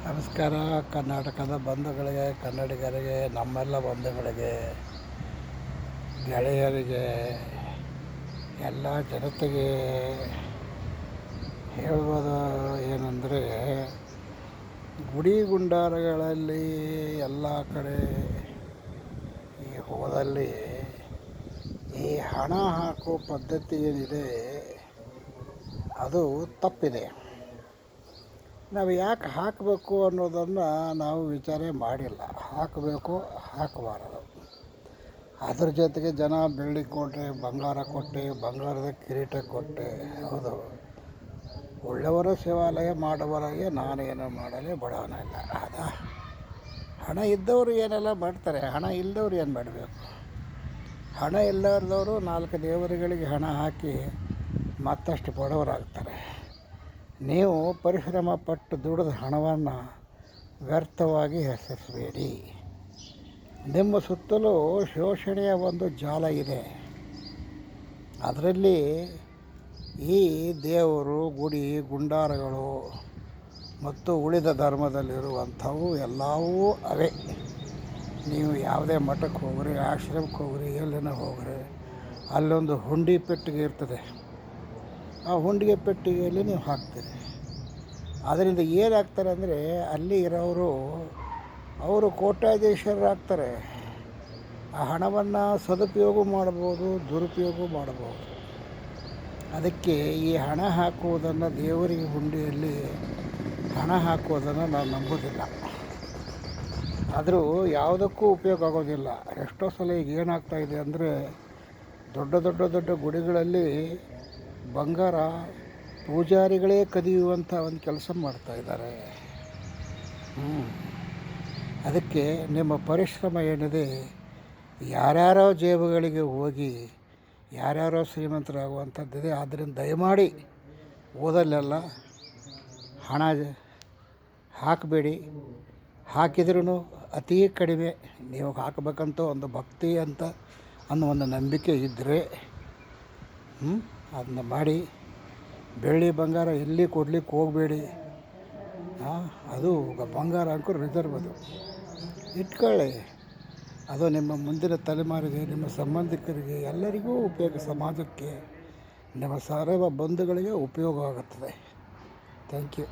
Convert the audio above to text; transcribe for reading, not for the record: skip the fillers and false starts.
ನಮಸ್ಕಾರ. ಕರ್ನಾಟಕದ ಬಂಧುಗಳಿಗೆ, ಕನ್ನಡಿಗರಿಗೆ, ನಮ್ಮೆಲ್ಲ ಬಂಧುಗಳಿಗೆ, ಗೆಳೆಯರಿಗೆ, ಎಲ್ಲ ಜನತೆಗೆ ಹೇಳ್ಬೋದು ಏನಂದರೆ, ಗುಡಿ ಗುಂಡಾರಗಳಲ್ಲಿ ಎಲ್ಲ ಕಡೆ ಈ ಹೋದಲ್ಲಿ ಈ ಹಣ ಹಾಕೋ ಪದ್ಧತಿ ಏನಿದೆ ಅದು ತಪ್ಪಿದೆ. ನಾವು ಯಾಕೆ ಹಾಕಬೇಕು ಅನ್ನೋದನ್ನು ನಾವು ವಿಚಾರ ಮಾಡಿಲ್ಲ. ಹಾಕಬೇಕು, ಹಾಕಬಾರದು. ಅದ್ರ ಜೊತೆಗೆ ಜನ ಬೆಳ್ಳಿ ಕೊಟ್ಟರೆ, ಬಂಗಾರ ಕೊಟ್ಟೆ, ಬಂಗಾರದ ಕಿರೀಟ ಕೊಟ್ಟೆ. ಹೌದು, ಒಳ್ಳೆಯವರ ಸೇವಾಲಯ ಮಾಡುವವರಿಗೆ ನಾನೇನು ಮಾಡಲಿ, ಬಡವನಲ್ಲ. ಹಣ ಇದ್ದವರು ಏನೆಲ್ಲ ಮಾಡ್ತಾರೆ, ಹಣ ಇಲ್ಲದವ್ರು ಏನು ಮಾಡಬೇಕು? ಹಣ ಇಲ್ಲದವರು 4 ದೇವರುಗಳಿಗೆ ಹಣ ಹಾಕಿ ಮತ್ತಷ್ಟು ಬಡವರಾಗ್ತಾರೆ. ನೀವು ಪರಿಶ್ರಮ ಪಟ್ಟು ದುಡಿದ ಹಣವನ್ನು ವ್ಯರ್ಥವಾಗಿ ಹೆಸರಿಸಬೇಡಿ. ನಿಮ್ಮ ಸುತ್ತಲೂ ಶೋಷಣೆಯ ಒಂದು ಜಾಲ ಇದೆ. ಅದರಲ್ಲಿ ಈ ದೇವರು, ಗುಡಿ ಗುಂಡಾರಗಳು ಮತ್ತು ಉಳಿದ ಧರ್ಮದಲ್ಲಿರುವಂಥವು ಎಲ್ಲವೂ ಅವೇ. ನೀವು ಯಾವುದೇ ಮಠಕ್ಕೆ ಹೋಗ್ರಿ, ಆಶ್ರಮಕ್ಕೆ ಹೋಗ್ರಿ, ಎಲ್ಲಿನ ಹೋಗ್ರಿ, ಅಲ್ಲೊಂದು ಹುಂಡಿ ಪೆಟ್ಟಿಗೆ ಇರ್ತದೆ. ಆ ಹುಂಡಿಗೆ ಪೆಟ್ಟಿಗೆಯಲ್ಲಿ ನೀವು ಹಾಕ್ತೀರಿ. ಅದರಿಂದ ಏನಾಗ್ತಾರೆ ಅಂದರೆ, ಅಲ್ಲಿ ಇರೋರು ಅವರು ಕೋಟ್ಯಾಧೀಶರಾಗ್ತಾರೆ. ಆ ಹಣವನ್ನು ಸದುಪಯೋಗ ಮಾಡ್ಬೋದು, ದುರುಪಯೋಗ ಮಾಡ್ಬೋದು. ಅದಕ್ಕೆ ಈ ಹಣ ಹಾಕುವುದನ್ನು, ದೇವರಿಗೆ ಹುಂಡಿಯಲ್ಲಿ ಹಣ ಹಾಕುವುದನ್ನು ನಾನು ನಂಬೋದಿಲ್ಲ. ಆದರೂ ಯಾವುದಕ್ಕೂ ಉಪಯೋಗ ಆಗೋದಿಲ್ಲ. ಎಷ್ಟೋ ಸಲ ಈಗ ಏನಾಗ್ತಾಯಿದೆ ಅಂದರೆ, ದೊಡ್ಡ ಗುಡಿಗಳಲ್ಲಿ ಬಂಗಾರ ಪೂಜಾರಿಗಳೇ ಕದಿಯುವಂಥ ಒಂದು ಕೆಲಸ ಮಾಡ್ತಾಯಿದ್ದಾರೆ. ಅದಕ್ಕೆ ನಿಮ್ಮ ಪರಿಶ್ರಮ ಏನಿದೆ, ಯಾರ್ಯಾರೋ ಜೇಬುಗಳಿಗೆ ಹೋಗಿ ಯಾರ್ಯಾರೋ ಶ್ರೀಮಂತರಾಗುವಂಥದ್ದಿದೆ. ಆದ್ದರಿಂದ ದಯಮಾಡಿ ಓದಲ್ಲೆಲ್ಲ ಹಣ ಹಾಕಬೇಡಿ. ಹಾಕಿದ್ರೂ ಅತೀ ಕಡಿಮೆ. ನೀವು ಹಾಕಬೇಕಂತ ಒಂದು ಭಕ್ತಿ ಅಂತ ಅನ್ನೋ ಒಂದು ನಂಬಿಕೆ ಇದ್ದರೆ ಅದನ್ನ ಮಾಡಿ. ಬೆಳ್ಳಿ ಬಂಗಾರ ಎಲ್ಲಿ ಕೊಡಲಿಕ್ಕೆ ಹೋಗಬೇಡಿ. ಅದು ಬಂಗಾರ ಅಂಕರು ರಿಸರ್ವ್, ಅದು ಇಟ್ಕೊಳ್ಳಿ. ಅದು ನಿಮ್ಮ ಮುಂದಿನ ತಲೆಮಾರಿಗೆ, ನಿಮ್ಮ ಸಂಬಂಧಿಕರಿಗೆ, ಎಲ್ಲರಿಗೂ ಉಪಯೋಗ, ಸಮಾಜಕ್ಕೆ, ನಿಮ್ಮ ಸರ್ವ ಬಂಧುಗಳಿಗೆ ಉಪಯೋಗ ಆಗುತ್ತದೆ. Thank you.